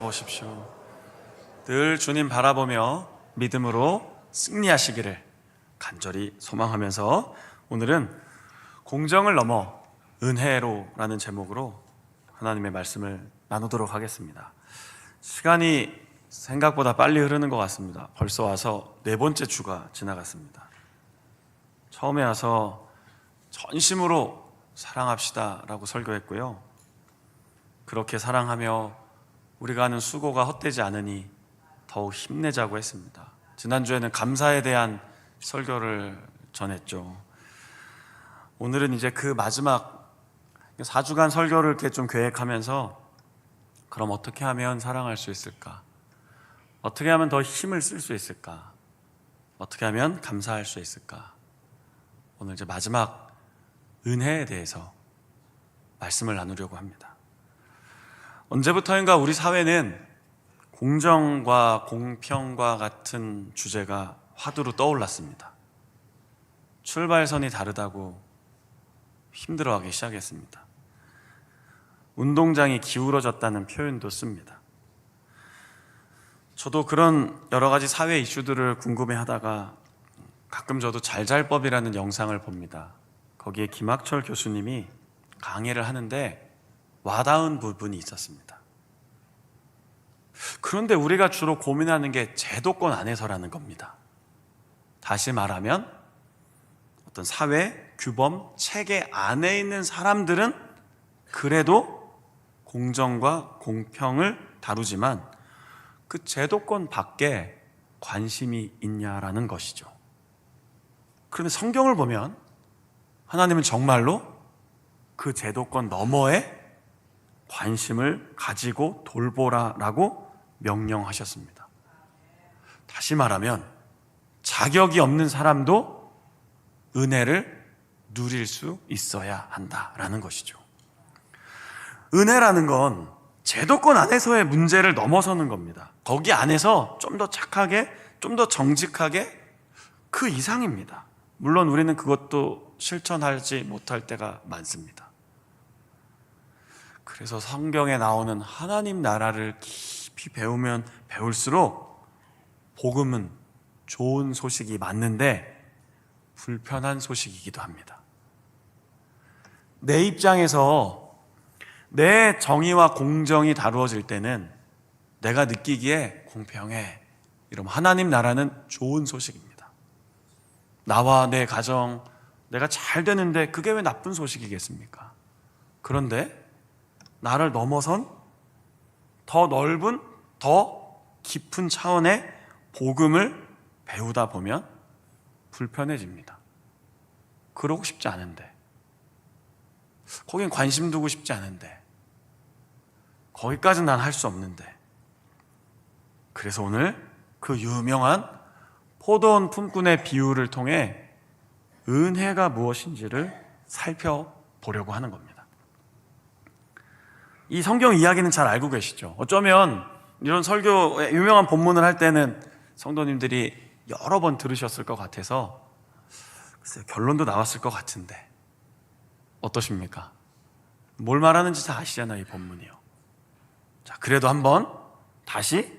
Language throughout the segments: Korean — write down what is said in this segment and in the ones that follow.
보십시오. 늘 주님 바라보며 믿음으로 승리하시기를 간절히 소망하면서 오늘은 공정을 넘어 은혜로라는 제목으로 하나님의 말씀을 나누도록 하겠습니다. 시간이 생각보다 빨리 흐르는 것 같습니다. 벌써 와서 4번째 주가 지나갔습니다. 처음에 와서 전심으로 사랑합시다 라고 설교했고요. 그렇게 사랑하며 우리가 하는 수고가 헛되지 않으니 더욱 힘내자고 했습니다. 지난주에는 감사에 대한 설교를 전했죠. 오늘은 이제 그 마지막 4주간 설교를 이렇게 좀 계획하면서 그럼 어떻게 하면 사랑할 수 있을까? 어떻게 하면 더 힘을 쓸 수 있을까? 어떻게 하면 감사할 수 있을까? 오늘 이제 마지막 은혜에 대해서 말씀을 나누려고 합니다. 언제부터인가 우리 사회는 공정과 공평과 같은 주제가 화두로 떠올랐습니다. 출발선이 다르다고 힘들어하기 시작했습니다. 운동장이 기울어졌다는 표현도 씁니다. 저도 그런 여러 가지 사회 이슈들을 궁금해하다가 가끔 저도 잘잘법이라는 영상을 봅니다. 거기에 김학철 교수님이 강의를 하는데 와닿은 부분이 있었습니다. 그런데 우리가 주로 고민하는 게 제도권 안에서라는 겁니다. 다시 말하면 어떤 사회, 규범, 체계 안에 있는 사람들은 그래도 공정과 공평을 다루지만 그 제도권 밖에 관심이 있냐라는 것이죠. 그런데 성경을 보면 하나님은 정말로 그 제도권 너머에 관심을 가지고 돌보라라고 명령하셨습니다. 다시 말하면 자격이 없는 사람도 은혜를 누릴 수 있어야 한다라는 것이죠. 은혜라는 건 제도권 안에서의 문제를 넘어서는 겁니다. 거기 안에서 좀 더 착하게, 좀 더 정직하게 그 이상입니다. 물론 우리는 그것도 실천하지 못할 때가 많습니다. 그래서 성경에 나오는 하나님 나라를 깊이 배우면 배울수록 복음은 좋은 소식이 맞는데 불편한 소식이기도 합니다. 내 입장에서 내 정의와 공정이 다루어질 때는 내가 느끼기에 공평해 이러면 하나님 나라는 좋은 소식입니다. 나와 내 가정, 내가 잘 되는데 그게 왜 나쁜 소식이겠습니까? 그런데 나를 넘어선 더 넓은, 더 깊은 차원의 복음을 배우다 보면 불편해집니다. 그러고 싶지 않은데, 거긴 관심 두고 싶지 않은데, 거기까지는 난 할 수 없는데. 그래서 오늘 그 유명한 포도원 품꾼의 비유를 통해 은혜가 무엇인지를 살펴보려고 하는 겁니다. 이 성경 이야기는 잘 알고 계시죠? 어쩌면 이런 설교의 유명한 본문을 할 때는 성도님들이 여러 번 들으셨을 것 같아서 글쎄요, 결론도 나왔을 것 같은데 어떠십니까? 뭘 말하는지 다 아시잖아요, 이 본문이요. 자, 그래도 한번 다시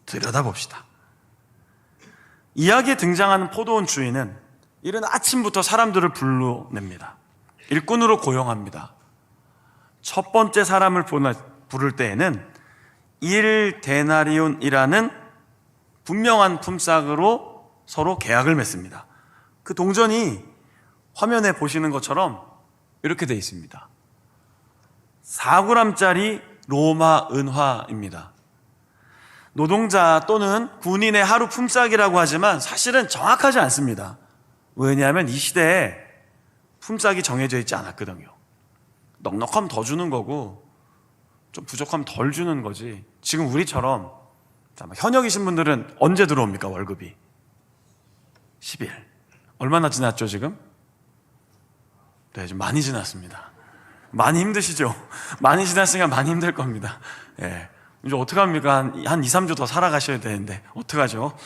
들여다봅시다. 이야기에 등장하는 포도원 주인은 이른 아침부터 사람들을 불러냅니다. 일꾼으로 고용합니다. 첫 번째 사람을 부를 때에는 1데나리온이라는 분명한 품삯으로 서로 계약을 맺습니다. 그 동전이 화면에 보시는 것처럼 이렇게 되어 있습니다. 4g짜리 로마 은화입니다. 노동자 또는 군인의 하루 품삯이라고 하지만 사실은 정확하지 않습니다. 왜냐하면 이 시대에 품삯이 정해져 있지 않았거든요. 넉넉하면 더 주는 거고 좀 부족하면 덜 주는 거지. 지금 우리처럼 현역이신 분들은 언제 들어옵니까? 월급이 10일. 얼마나 지났죠 지금? 네, 좀 많이 지났습니다. 많이 힘드시죠? 많이 지났으니까 많이 힘들 겁니다. 예. 이제 어떡합니까? 한 2, 3주 더 살아가셔야 되는데 어떡하죠?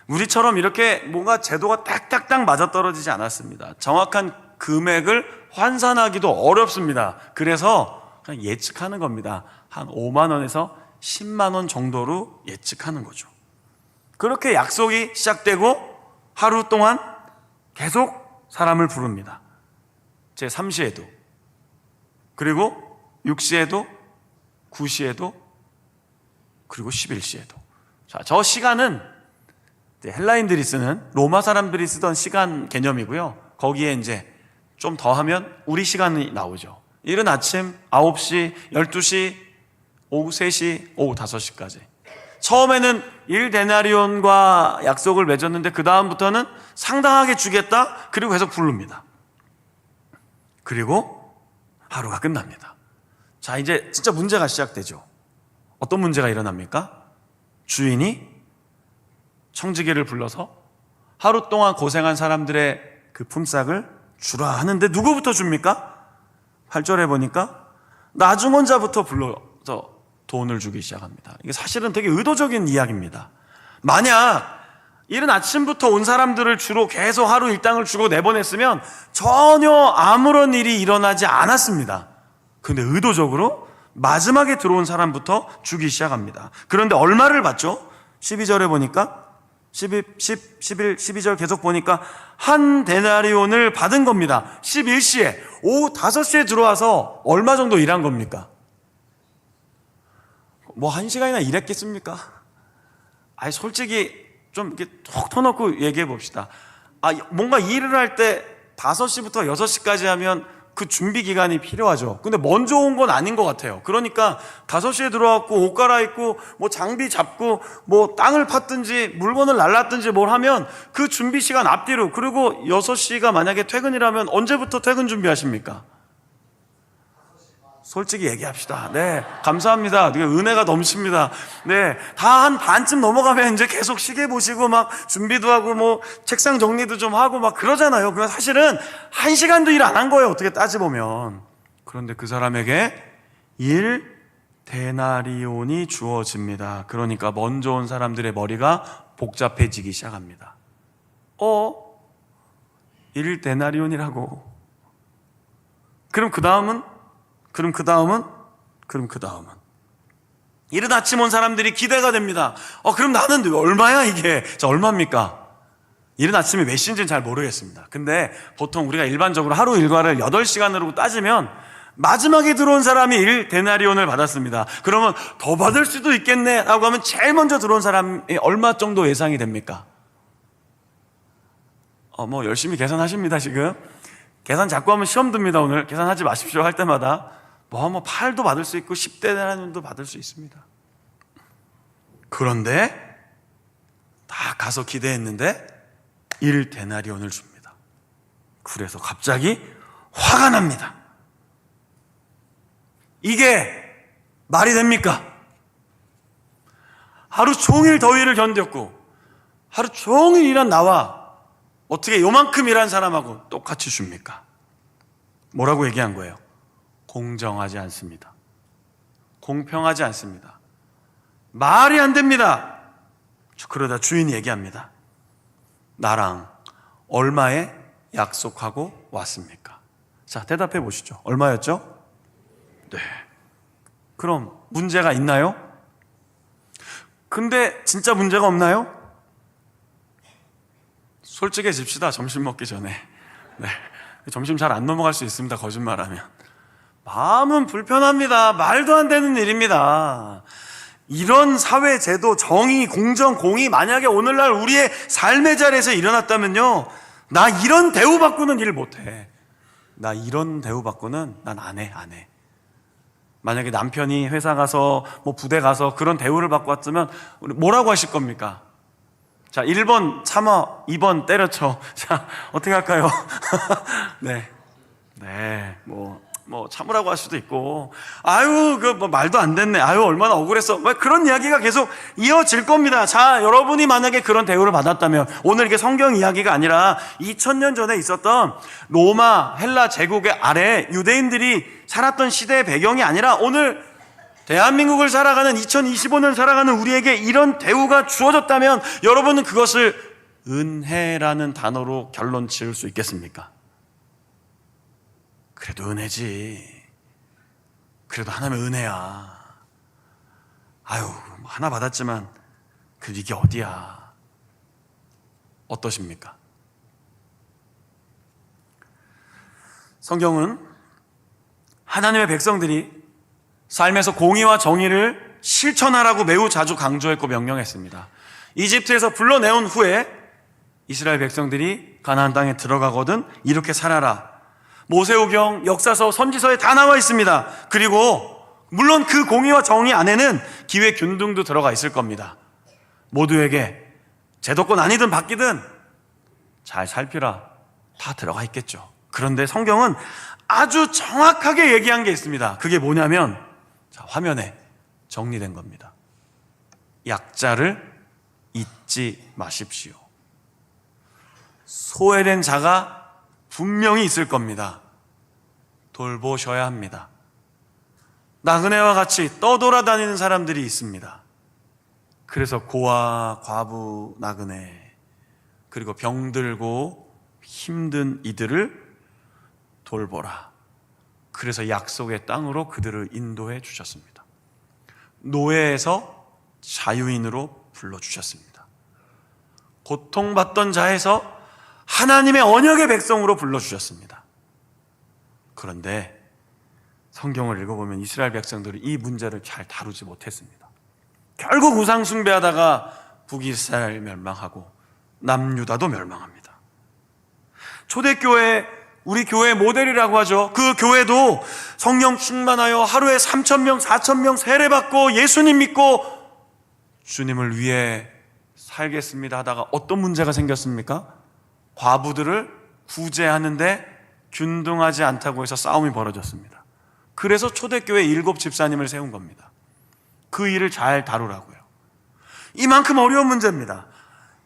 우리처럼 이렇게 뭔가 제도가 딱딱딱 맞아떨어지지 않았습니다. 정확한 금액을 환산하기도 어렵습니다. 그래서 그냥 예측하는 겁니다. 한 5만 원에서 10만 원 정도로 예측하는 거죠. 그렇게 약속이 시작되고 하루 동안 계속 사람을 부릅니다. 제3시에도, 그리고 6시에도, 9시에도, 그리고 11시에도. 자, 저 시간은 헬라인들이 쓰는, 로마 사람들이 쓰던 시간 개념이고요. 거기에 이제 좀 더 하면 우리 시간이 나오죠. 이른 아침 9시, 12시, 오후 3시, 오후 5시까지. 처음에는 1데나리온과 약속을 맺었는데 그 다음부터는 상당하게 주겠다. 그리고 계속 부릅니다. 그리고 하루가 끝납니다. 자, 이제 진짜 문제가 시작되죠. 어떤 문제가 일어납니까? 주인이 청지기를 불러서 하루 동안 고생한 사람들의 그 품삯을 주라 하는데 누구부터 줍니까? 8절에 보니까 나중원자부터 불러서 돈을 주기 시작합니다. 이게 사실은 되게 의도적인 이야기입니다. 만약 이른 아침부터 온 사람들을 주로 계속 하루 일당을 주고 내보냈으면 전혀 아무런 일이 일어나지 않았습니다. 그런데 의도적으로 마지막에 들어온 사람부터 주기 시작합니다. 그런데 얼마를 받죠? 12절에 보니까 11, 12절 계속 보니까 한 데나리온을 받은 겁니다. 11시에, 오후 5시에 들어와서 얼마 정도 일한 겁니까? 뭐 1시간이나 일했겠습니까? 아니, 솔직히 좀 이렇게 톡 터놓고 얘기해 봅시다. 뭔가 일을 할 때 5시부터 6시까지 하면 그 준비 기간이 필요하죠. 근데 먼저 온 건 아닌 것 같아요. 그러니까 5시에 들어왔고 옷 갈아입고 뭐 장비 잡고 뭐 땅을 팠든지 물건을 날랐든지 뭘 하면 그 준비 시간 앞뒤로, 그리고 6시가 만약에 퇴근이라면 언제부터 퇴근 준비하십니까? 솔직히 얘기합시다. 네, 감사합니다. 은혜가 넘칩니다. 네, 다 한 반쯤 넘어가면 이제 계속 시계 보시고 막 준비도 하고 뭐 책상 정리도 좀 하고 막 그러잖아요. 그냥 사실은 1시간도 일 안 한 거예요. 어떻게 따져보면. 그런데 그 사람에게 1데나리온이 주어집니다. 그러니까 먼저 온 사람들의 머리가 복잡해지기 시작합니다. 1데나리온이라고. 그럼 그 다음은 이른 아침 온 사람들이 기대가 됩니다. 그럼 나는 얼마야 이게? 자, 얼마입니까? 이른 아침이 몇 시인지는 잘 모르겠습니다. 근데 보통 우리가 일반적으로 하루 일과를 8시간으로 따지면 마지막에 들어온 사람이 1데나리온을 받았습니다. 그러면 더 받을 수도 있겠네 라고 하면 제일 먼저 들어온 사람이 얼마 정도 예상이 됩니까? 뭐 열심히 계산하십니다. 지금 계산 자꾸 하면 시험 듭니다. 오늘 계산하지 마십시오. 할 때마다 뭐 8도 받을 수 있고 10데나리온도 받을 수 있습니다. 그런데 다 가서 기대했는데 1데나리온을 줍니다. 그래서 갑자기 화가 납니다. 이게 말이 됩니까? 하루 종일 더위를 견뎠고 하루 종일 일한 나와 어떻게 요만큼 일한 사람하고 똑같이 줍니까? 뭐라고 얘기한 거예요? 공정하지 않습니다. 공평하지 않습니다. 말이 안 됩니다. 그러다 주인이 얘기합니다. 나랑 얼마에 약속하고 왔습니까? 자, 대답해 보시죠. 얼마였죠? 네. 그럼 문제가 있나요? 근데 진짜 문제가 없나요? 솔직해집시다. 점심 먹기 전에. 네. 점심 잘 안 넘어갈 수 있습니다. 거짓말하면. 마음은 불편합니다. 말도 안 되는 일입니다. 이런 사회 제도, 정의, 공정, 공의 만약에 오늘날 우리의 삶의 자리에서 일어났다면요, 나 이런 대우받고는 일 못해. 나 이런 대우받고는 난 안 해. 만약에 남편이 회사 가서 뭐 부대 가서 그런 대우를 받고 왔으면 뭐라고 하실 겁니까? 자, 1번 참아, 2번 때려쳐. 자, 어떻게 할까요? 네, 뭐 참으라고 할 수도 있고, 말도 안 됐네, 얼마나 억울했어, 그런 이야기가 계속 이어질 겁니다. 자, 여러분이 만약에 그런 대우를 받았다면, 오늘 이게 성경 이야기가 아니라 2000년 전에 있었던 로마 헬라 제국의 아래 유대인들이 살았던 시대의 배경이 아니라 오늘 대한민국을 살아가는 2025년 살아가는 우리에게 이런 대우가 주어졌다면 여러분은 그것을 은혜라는 단어로 결론 지을 수 있겠습니까? 그래도 은혜지. 그래도 하나님의 은혜야. 아유, 하나 받았지만 이게 어디야? 어떠십니까? 성경은 하나님의 백성들이 삶에서 공의와 정의를 실천하라고 매우 자주 강조했고 명령했습니다. 이집트에서 불러내온 후에 이스라엘 백성들이 가나안 땅에 들어가거든 이렇게 살아라. 모세오경, 역사서, 선지서에 다 나와 있습니다. 그리고 물론 그 공의와 정의 안에는 기회 균등도 들어가 있을 겁니다. 모두에게 제도권 아니든 바뀌든 잘 살피라 다 들어가 있겠죠. 그런데 성경은 아주 정확하게 얘기한 게 있습니다. 그게 뭐냐면 화면에 정리된 겁니다. 약자를 잊지 마십시오. 소외된 자가 분명히 있을 겁니다. 돌보셔야 합니다. 나그네와 같이 떠돌아다니는 사람들이 있습니다. 그래서 고아, 과부, 나그네, 그리고 병들고 힘든 이들을 돌보라. 그래서 약속의 땅으로 그들을 인도해 주셨습니다. 노예에서 자유인으로 불러주셨습니다. 고통받던 자에서 하나님의 언약의 백성으로 불러주셨습니다. 그런데 성경을 읽어보면 이스라엘 백성들이 이 문제를 잘 다루지 못했습니다. 결국 우상 숭배하다가 북이스라엘 멸망하고 남유다도 멸망합니다. 초대교회, 우리 교회 모델이라고 하죠. 그 교회도 성령 충만하여 하루에 3,000명, 4,000명 세례받고 예수님 믿고 주님을 위해 살겠습니다 하다가 어떤 문제가 생겼습니까? 과부들을 구제하는데 균등하지 않다고 해서 싸움이 벌어졌습니다. 그래서 초대교회 7 집사님을 세운 겁니다. 그 일을 잘 다루라고요. 이만큼 어려운 문제입니다.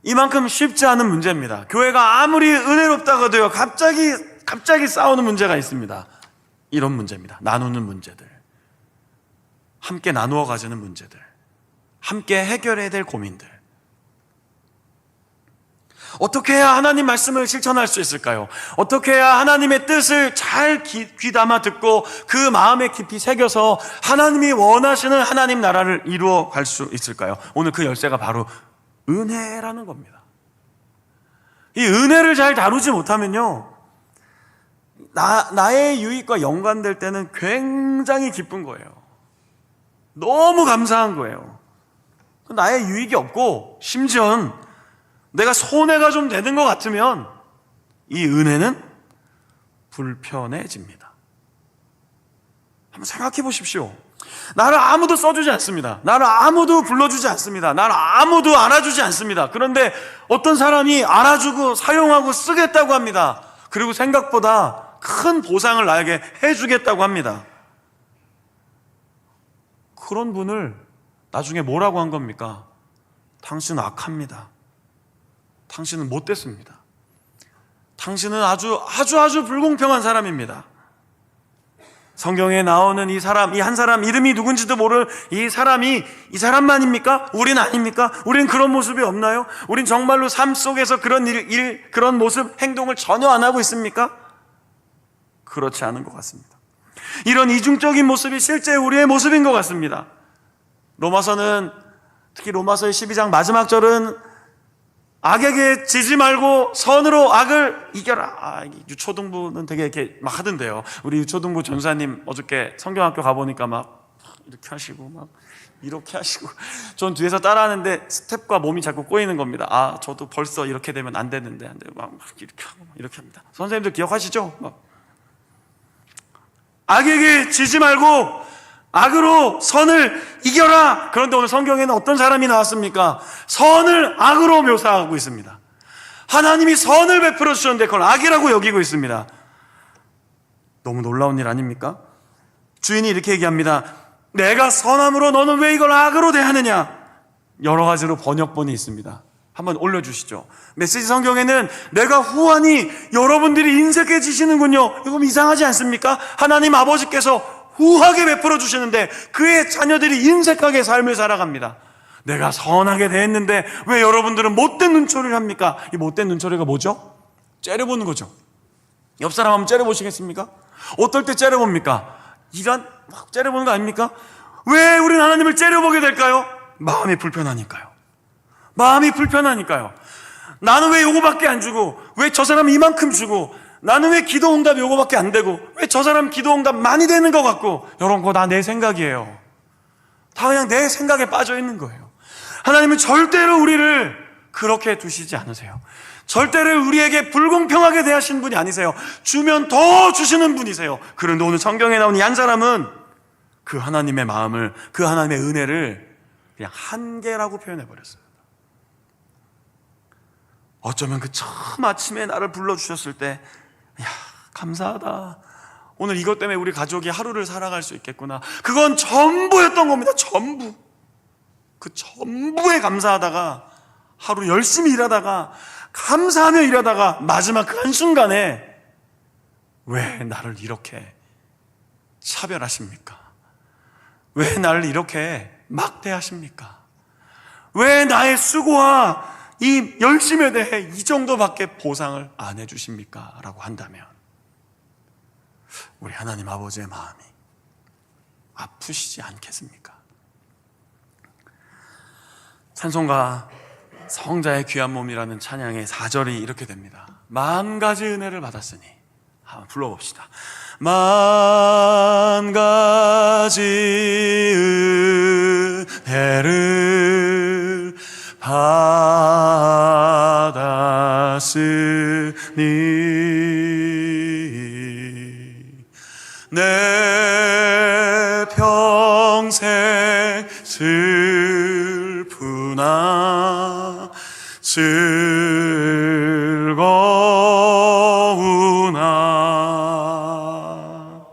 이만큼 쉽지 않은 문제입니다. 교회가 아무리 은혜롭다고 해도요, 갑자기 싸우는 문제가 있습니다. 이런 문제입니다. 나누는 문제들, 함께 나누어 가지는 문제들, 함께 해결해야 될 고민들. 어떻게 해야 하나님 말씀을 실천할 수 있을까요? 어떻게 해야 하나님의 뜻을 잘 귀담아 듣고 그 마음에 깊이 새겨서 하나님이 원하시는 하나님 나라를 이루어 갈 수 있을까요? 오늘 그 열쇠가 바로 은혜라는 겁니다. 이 은혜를 잘 다루지 못하면요, 나의 유익과 연관될 때는 굉장히 기쁜 거예요. 너무 감사한 거예요. 나의 유익이 없고 심지어는 내가 손해가 좀 되는 것 같으면 이 은혜는 불편해집니다. 한번 생각해 보십시오. 나를 아무도 써주지 않습니다. 나를 아무도 불러주지 않습니다. 나를 아무도 알아주지 않습니다. 그런데 어떤 사람이 알아주고 사용하고 쓰겠다고 합니다. 그리고 생각보다 큰 보상을 나에게 해주겠다고 합니다. 그런 분을 나중에 뭐라고 한 겁니까? 당신은 악합니다. 당신은 못됐습니다. 당신은 아주 불공평한 사람입니다. 성경에 나오는 이 한 사람 이름이 누군지도 모를 이 사람이 이 사람만입니까? 우린 아닙니까? 우린 그런 모습이 없나요? 우린 정말로 삶 속에서 그런 그런 모습, 행동을 전혀 안 하고 있습니까? 그렇지 않은 것 같습니다. 이런 이중적인 모습이 실제 우리의 모습인 것 같습니다. 로마서는, 특히 로마서의 12장 마지막 절은 악에게 지지 말고 선으로 악을 이겨라. 유초등부는 되게 이렇게 막 하던데요. 우리 유초등부 전사님 어저께 성경학교 가보니까 막 이렇게 하시고 막 이렇게 하시고, 전 뒤에서 따라하는데 스텝과 몸이 자꾸 꼬이는 겁니다. 저도 벌써 이렇게 되면 안 되는데 막 이렇게 하고 이렇게 합니다. 선생님들 기억하시죠? 막 악에게 지지 말고 악으로 선을 이겨라. 그런데 오늘 성경에는 어떤 사람이 나왔습니까? 선을 악으로 묘사하고 있습니다. 하나님이 선을 베풀어 주셨는데 그걸 악이라고 여기고 있습니다. 너무 놀라운 일 아닙니까? 주인이 이렇게 얘기합니다. 내가 선함으로 너는 왜 이걸 악으로 대하느냐? 여러 가지로 번역본이 있습니다. 한번 올려주시죠. 메시지 성경에는 내가 후하니 여러분들이 인색해지시는군요. 이거 이상하지 않습니까? 하나님 아버지께서 후하게 베풀어 주시는데 그의 자녀들이 인색하게 삶을 살아갑니다. 내가 선하게 대했는데 왜 여러분들은 못된 눈초리를 합니까? 이 못된 눈초리가 뭐죠? 째려보는 거죠. 옆 사람 한번 째려보시겠습니까? 어떨 때 째려봅니까? 이런 막 째려보는 거 아닙니까? 왜 우리는 하나님을 째려보게 될까요? 마음이 불편하니까요. 마음이 불편하니까요. 나는 왜 요거밖에 안 주고, 왜 저 사람 이만큼 주고, 나는 왜 기도 응답 요거밖에 안 되고, 왜 저 사람 기도 응답 많이 되는 것 같고, 이런 거 다 내 생각이에요. 다 그냥 내 생각에 빠져 있는 거예요. 하나님은 절대로 우리를 그렇게 두시지 않으세요. 절대로 우리에게 불공평하게 대하시는 분이 아니세요. 주면 더 주시는 분이세요. 그런데 오늘 성경에 나온 이 한 사람은 그 하나님의 마음을, 그 하나님의 은혜를 그냥 한계라고 표현해버렸어요. 어쩌면 그 처음 아침에 나를 불러주셨을 때, 야, 감사하다. 오늘 이것 때문에 우리 가족이 하루를 살아갈 수 있겠구나. 그건 전부였던 겁니다. 전부. 그 전부에 감사하다가 하루 열심히 일하다가 감사하며 일하다가 마지막 그 한순간에 왜 나를 이렇게 차별하십니까? 왜 나를 이렇게 막대하십니까? 왜 나의 수고와 이 열심에 대해 이 정도밖에 보상을 안 해주십니까? 라고 한다면 우리 하나님 아버지의 마음이 아프시지 않겠습니까? 찬송가 성자의 귀한 몸이라는 찬양의 4절이 이렇게 됩니다. 만 가지 은혜를 받았으니, 한번 불러봅시다. 만 가지 은혜를 받았으니 내 평생 슬프나 즐거우나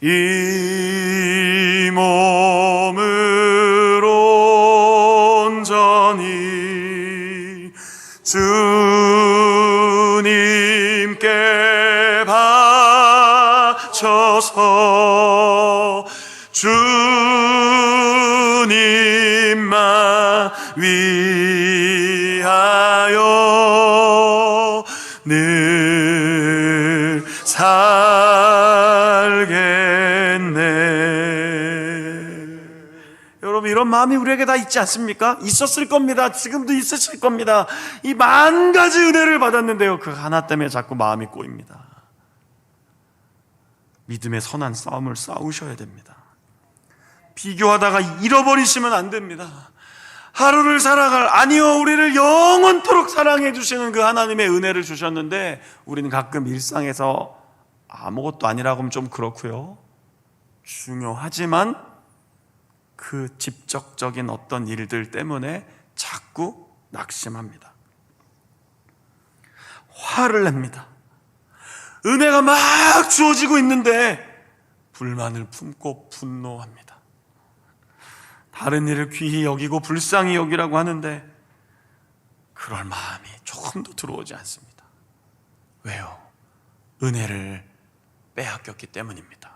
이 몸을 온전히 주님께 바쳐서 주님만 위하여 늘 살겠네. 여러분, 이런 마음이 우리에게 다 있지 않습니까? 있었을 겁니다. 지금도 있으실 겁니다. 이 만 가지 은혜를 받았는데요, 그 하나 때문에 자꾸 마음이 꼬입니다. 믿음의 선한 싸움을 싸우셔야 됩니다. 비교하다가 잃어버리시면 안 됩니다. 하루를 살아갈, 아니요, 우리를 영원토록 사랑해 주시는 그 하나님의 은혜를 주셨는데 우리는 가끔 일상에서 아무것도 아니라고 하면 좀 그렇고요, 중요하지만 그 직접적인 어떤 일들 때문에 자꾸 낙심합니다. 화를 냅니다. 은혜가 막 주어지고 있는데 불만을 품고 분노합니다. 다른 일을 귀히 여기고 불쌍히 여기라고 하는데 그럴 마음이 조금도 들어오지 않습니다. 왜요? 은혜를 빼앗겼기 때문입니다.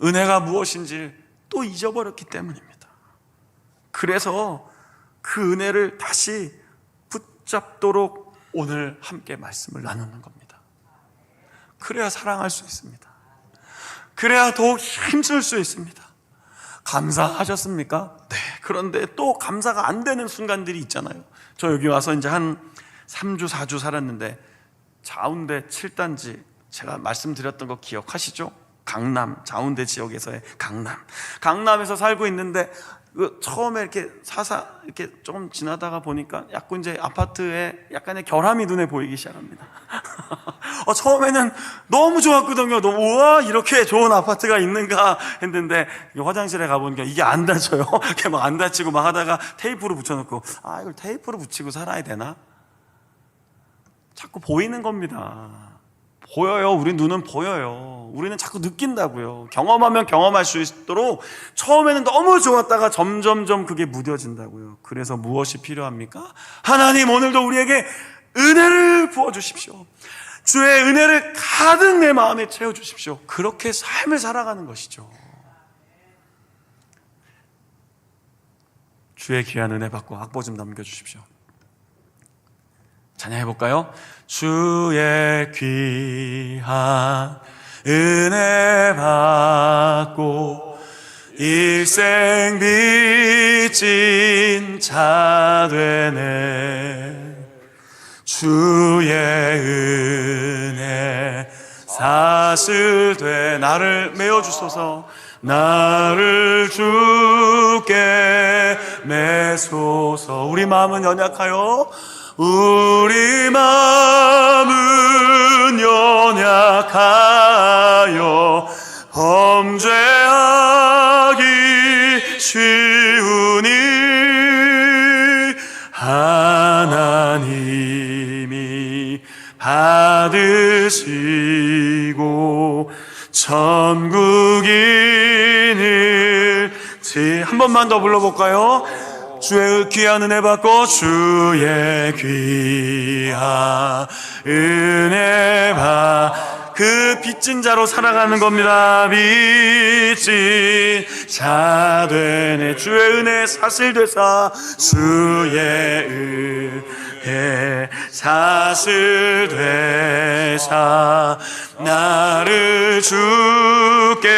은혜가 무엇인지 또 잊어버렸기 때문입니다. 그래서 그 은혜를 다시 붙잡도록 오늘 함께 말씀을 나누는 겁니다. 그래야 사랑할 수 있습니다. 그래야 더욱 힘쓸 수 있습니다. 감사하셨습니까? 네. 그런데 또 감사가 안 되는 순간들이 있잖아요. 저 여기 와서 이제 한 3주, 4주 살았는데 자운대 7단지 제가 말씀드렸던 거 기억하시죠? 강남, 자운대 지역에서의 강남에서 살고 있는데 처음에 이렇게 이렇게 조금 지나다가 보니까 약간 이제 아파트에 약간의 결함이 눈에 보이기 시작합니다. 처음에는 너무 좋았거든요. 우와, 이렇게 좋은 아파트가 있는가 했는데 화장실에 가보니까 이게 안 닫혀요. 이렇게 막 안 닫히고 막 하다가 테이프로 붙여놓고, 이걸 테이프로 붙이고 살아야 되나? 자꾸 보이는 겁니다. 보여요. 우리 눈은 보여요. 우리는 자꾸 느낀다고요. 경험하면 경험할 수 있도록 처음에는 너무 좋았다가 점점점 그게 무뎌진다고요. 그래서 무엇이 필요합니까? 하나님, 오늘도 우리에게 은혜를 부어주십시오. 주의 은혜를 가득 내 마음에 채워주십시오. 그렇게 삶을 살아가는 것이죠. 주의 귀한 은혜 받고 악보 좀 남겨주십시오. 찬양해볼까요? 주의 귀한 은혜 받고 일생 빚진 자 되네. 주의 은혜 사슬 돼 나를 메어주소서. 나를 주께 메소서. 우리 마음은 연약하여 우리 마음은 연약하여 범죄하기 쉬우니 하나님이 받으시고 천국인을 한 번만 더 불러볼까요? 주의 귀한 은혜 받고 주의 귀한 은혜 그 빚진 자로 살아가는 겁니다. 빚진 자 되네. 주의 은혜 사슬되사 주의 은혜 사슬되사 나를 주께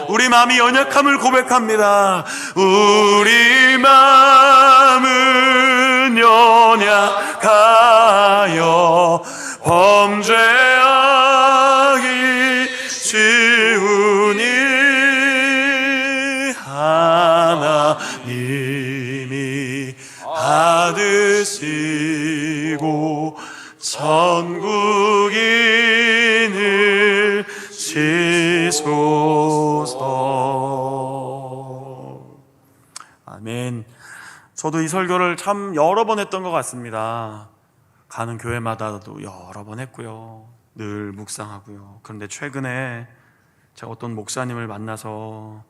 우리 마음이 연약함을 고백합니다. 우리 마음은 연약하여 범죄하기 쉬우니 하나님이 받으시고 천국인을 지소서. 아멘. 저도 이 설교를 참 여러 번 했던 것 같습니다. 가는 교회마다도 여러 번 했고요. 늘 묵상하고요. 그런데 최근에 제가 어떤 목사님을 만나서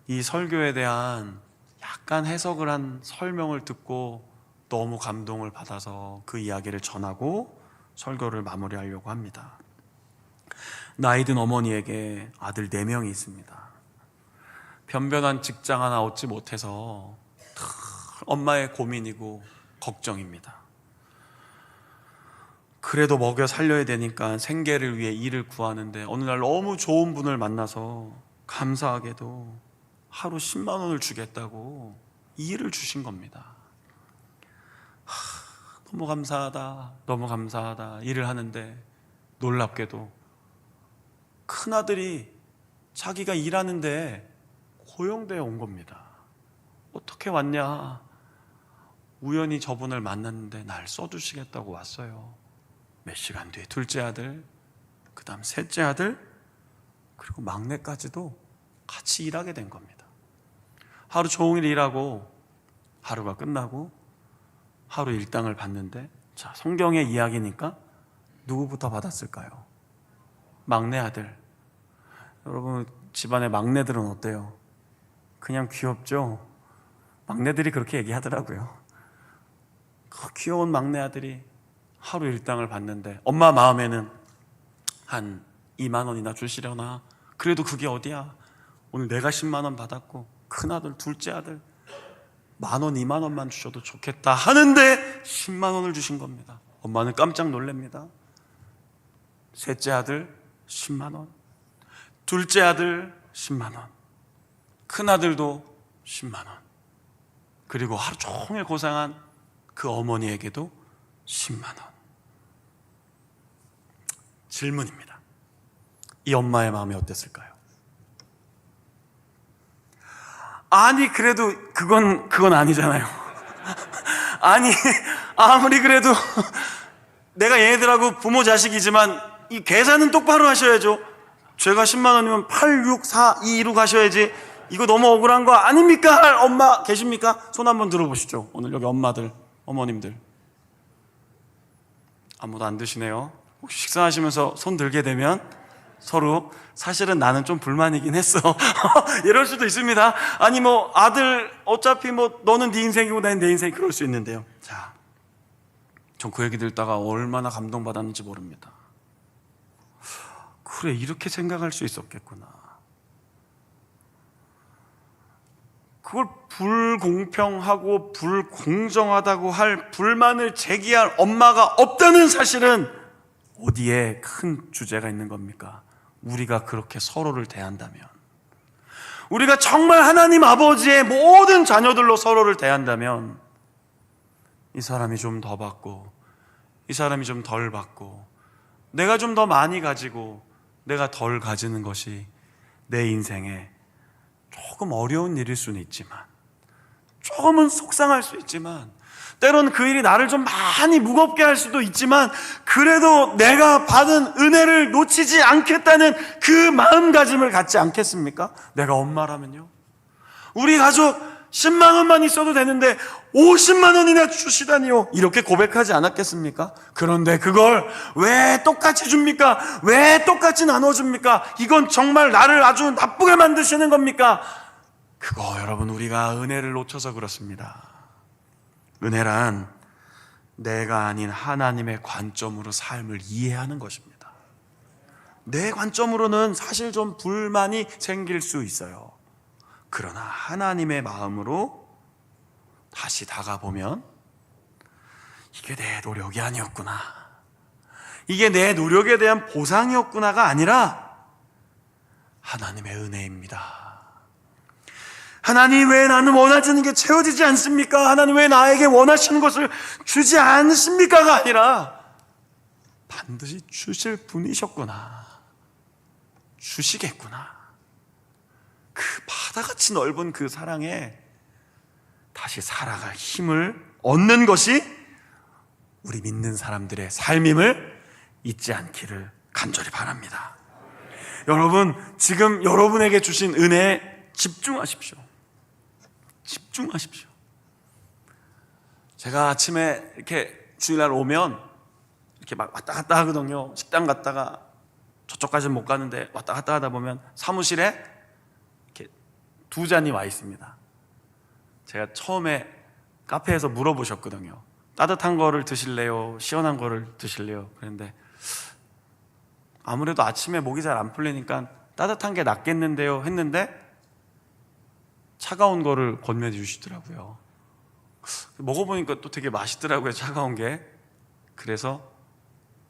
이 설교에 대한 약간 해석을 한 설명을 듣고 너무 감동을 받아서 그 이야기를 전하고 설교를 마무리하려고 합니다. 나이든 어머니에게 아들 4명이 있습니다. 변변한 직장 하나 얻지 못해서 엄마의 고민이고 걱정입니다. 그래도 먹여 살려야 되니까 생계를 위해 일을 구하는데 어느 날 너무 좋은 분을 만나서 감사하게도 하루 10만 원을 주겠다고 이 일을 주신 겁니다. 너무 감사하다, 너무 감사하다. 일을 하는데 놀랍게도 큰아들이 자기가 일하는데 고용되어 온 겁니다. 어떻게 왔냐? 우연히 저분을 만났는데 날 써주시겠다고 왔어요. 몇 시간 뒤에 둘째 아들, 그 다음 셋째 아들, 그리고 막내까지도 같이 일하게 된 겁니다. 하루 종일 일하고 하루가 끝나고 하루 일당을 받는데, 자, 성경의 이야기니까 누구부터 받았을까요? 막내 아들. 여러분, 집안의 막내들은 어때요? 그냥 귀엽죠? 막내들이 그렇게 얘기하더라고요. 그 귀여운 막내 아들이 하루 일당을 받는데 엄마 마음에는 한 2만 원이나 주시려나? 그래도 그게 어디야? 오늘 내가 10만 원 받았고 큰아들, 둘째 아들 10,000원, 2만 원만 주셔도 좋겠다 하는데 10만 원을 주신 겁니다. 엄마는 깜짝 놀랍니다. 셋째 아들 10만 원, 둘째 아들 10만 원, 큰아들도 10만 원, 그리고 하루 종일 고생한 그 어머니에게도 10만 원. 질문입니다. 이 엄마의 마음이 어땠을까요? 아니, 그래도 그건 아니잖아요. 아니, 아무리 그래도 내가 얘네들하고 부모 자식이지만 이 계산은 똑바로 하셔야죠. 제가 10만 원이면 8, 6, 4, 2, 2로 가셔야지. 이거 너무 억울한 거 아닙니까? 할 엄마 계십니까? 손 한번 들어보시죠. 오늘 여기 엄마들, 어머님들. 아무도 안 드시네요. 혹시 식사하시면서 손 들게 되면 서로 사실은 나는 좀 불만이긴 했어. 이럴 수도 있습니다. 아니 뭐 아들 어차피 뭐 너는 네 인생이고 나는 내 인생, 그럴 수 있는데요. 자, 전 그 얘기 듣다가 얼마나 감동받았는지 모릅니다. 그래, 이렇게 생각할 수 있었겠구나. 그걸 불공평하고 불공정하다고 할 불만을 제기할 엄마가 없다는 사실은 어디에 큰 주제가 있는 겁니까? 우리가 그렇게 서로를 대한다면. 우리가 정말 하나님 아버지의 모든 자녀들로 서로를 대한다면 이 사람이 좀 더 받고 이 사람이 좀 덜 받고 내가 좀 더 많이 가지고 내가 덜 가지는 것이 내 인생에 조금 어려운 일일 수는 있지만, 조금은 속상할 수 있지만, 때로는 그 일이 나를 좀 많이 무겁게 할 수도 있지만, 그래도 내가 받은 은혜를 놓치지 않겠다는 그 마음가짐을 갖지 않겠습니까? 내가 엄마라면요, 우리 가족 10만 원만 있어도 되는데 50만 원이나 주시다니요, 이렇게 고백하지 않았겠습니까? 그런데 그걸 왜 똑같이 줍니까? 왜 똑같이 나눠줍니까? 이건 정말 나를 아주 나쁘게 만드시는 겁니까? 그거 여러분, 우리가 은혜를 놓쳐서 그렇습니다. 은혜란 내가 아닌 하나님의 관점으로 삶을 이해하는 것입니다. 내 관점으로는 사실 좀 불만이 생길 수 있어요. 그러나 하나님의 마음으로 다시 다가보면 이게 내 노력이 아니었구나, 이게 내 노력에 대한 보상이었구나가 아니라 하나님의 은혜입니다. 하나님, 왜 나는 원하시는 게 채워지지 않습니까? 하나님, 왜 나에게 원하시는 것을 주지 않으십니까가 아니라 반드시 주실 분이셨구나, 주시겠구나, 그 바다같이 넓은 그 사랑에 다시 살아갈 힘을 얻는 것이 우리 믿는 사람들의 삶임을 잊지 않기를 간절히 바랍니다. 여러분, 지금 여러분에게 주신 은혜에 집중하십시오. 집중하십시오. 제가 아침에 이렇게 주일날 오면 이렇게 막 왔다 갔다 하거든요. 식당 갔다가 저쪽까지는 못 가는데 왔다 갔다 하다 보면 사무실에 이렇게 두 잔이 와 있습니다. 제가 처음에 카페에서 물어보셨거든요. 따뜻한 거를 드실래요? 시원한 거를 드실래요? 그런데 아무래도 아침에 목이 잘 안 풀리니까 따뜻한 게 낫겠는데요 했는데 차가운 거를 건네해 주시더라고요. 먹어보니까 또 되게 맛있더라고요, 차가운 게. 그래서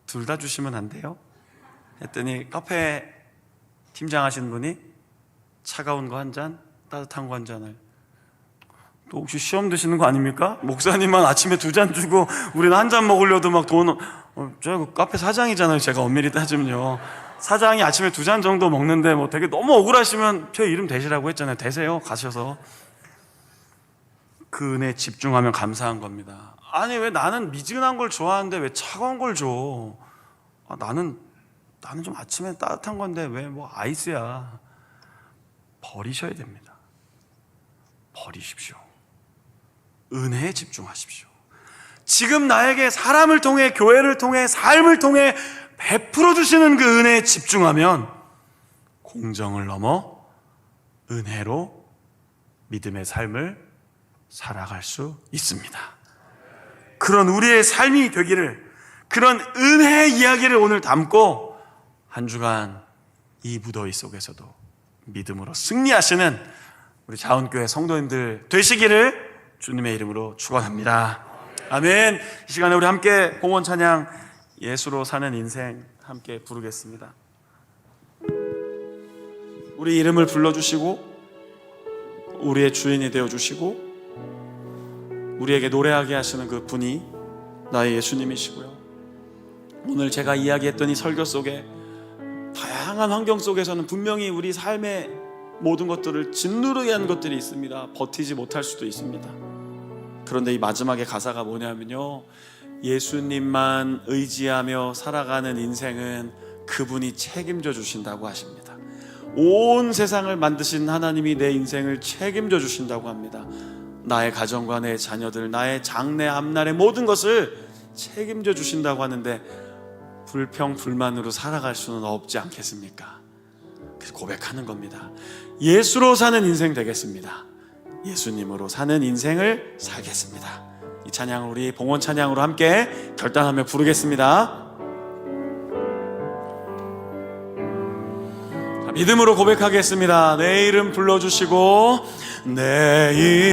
둘 다 주시면 안 돼요? 했더니 카페 팀장 하시는 분이 차가운 거 한 잔, 따뜻한 거 한 잔을. 또 혹시 시험 드시는 거 아닙니까? 목사님만 아침에 두 잔 주고 우리는 한 잔 먹으려도 막 돈, 제가 카페 사장이잖아요, 제가 엄밀히 따지면요. 사장이 아침에 두 잔 정도 먹는데 뭐 되게 너무 억울하시면 제 이름 대시라고 했잖아요. 대세요, 가셔서. 그 은혜에 집중하면 감사한 겁니다. 아니, 왜 나는 미지근한 걸 좋아하는데 왜 차가운 걸 줘? 나는 좀 아침에 따뜻한 건데 왜 뭐 아이스야? 버리셔야 됩니다. 버리십시오. 은혜에 집중하십시오. 지금 나에게 사람을 통해, 교회를 통해, 삶을 통해 베풀어 주시는 그 은혜에 집중하면 공정을 넘어 은혜로 믿음의 삶을 살아갈 수 있습니다. 그런 우리의 삶이 되기를, 그런 은혜의 이야기를 오늘 담고 한 주간 이 무더위 속에서도 믿음으로 승리하시는 우리 자원교회 성도님들 되시기를 주님의 이름으로 축원합니다. 아멘. 이 시간에 우리 함께 공원 찬양 예수로 사는 인생 함께 부르겠습니다. 우리 이름을 불러주시고 우리의 주인이 되어주시고 우리에게 노래하게 하시는 그 분이 나의 예수님이시고요, 오늘 제가 이야기했던 이 설교 속에 다양한 환경 속에서는 분명히 우리 삶의 모든 것들을 짓누르게 한 것들이 있습니다. 버티지 못할 수도 있습니다. 그런데 이 마지막에 가사가 뭐냐면요, 예수님만 의지하며 살아가는 인생은 그분이 책임져 주신다고 하십니다. 온 세상을 만드신 하나님이 내 인생을 책임져 주신다고 합니다. 나의 가정과 내 자녀들, 나의 장래 앞날의 모든 것을 책임져 주신다고 하는데 불평 불만으로 살아갈 수는 없지 않겠습니까? 그래서 고백하는 겁니다. 예수로 사는 인생 되겠습니다. 예수님으로 사는 인생을 살겠습니다. 이 찬양을 우리 봉헌 찬양으로 함께 결단하며 부르겠습니다. 믿음으로 고백하겠습니다. 내 이름 불러주시고 내 이름